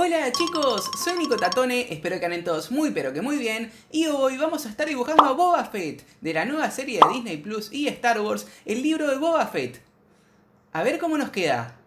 Hola chicos, soy Nico Tatone, espero que anden todos muy pero que muy bien. Y hoy vamos a estar dibujando a Boba Fett, de la nueva serie de Disney Plus y Star Wars, el libro de Boba Fett. A ver cómo nos queda.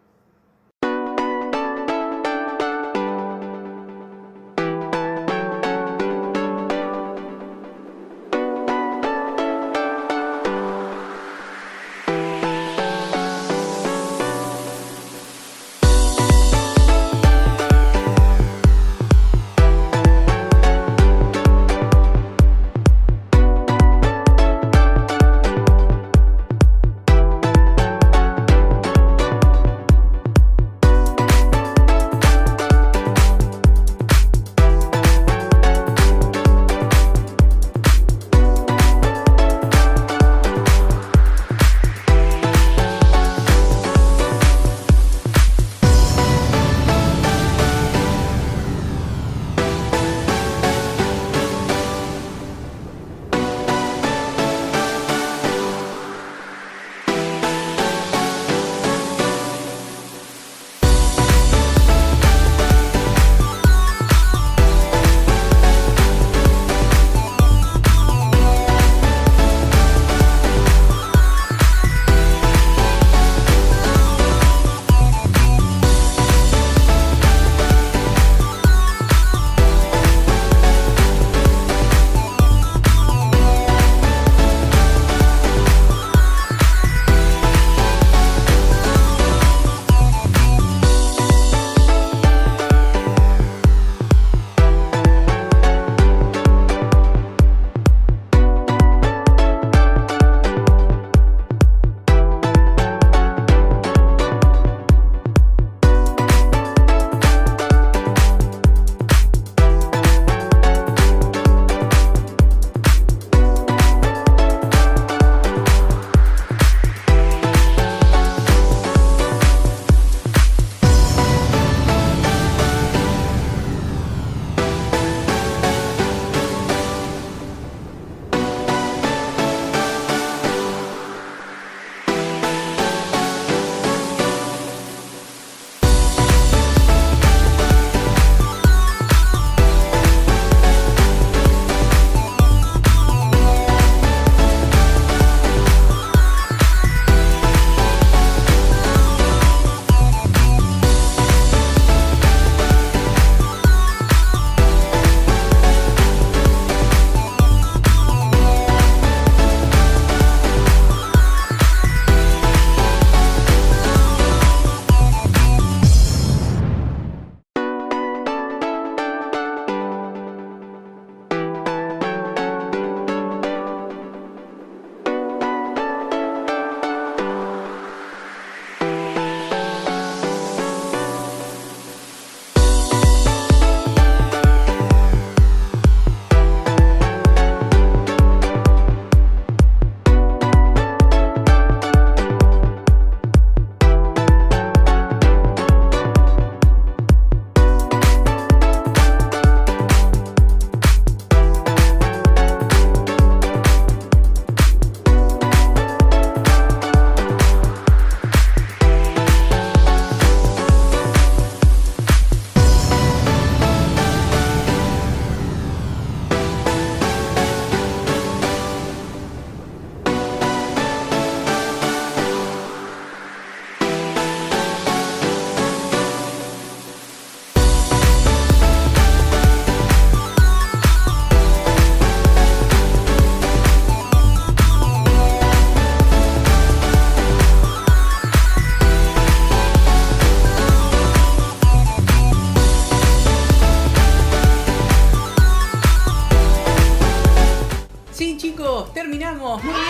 Sí chicos, terminamos, muy bien.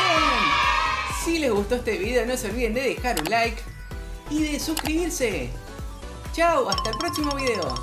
Si les gustó este video no se olviden de dejar un like y de suscribirse. Chao, hasta el próximo video.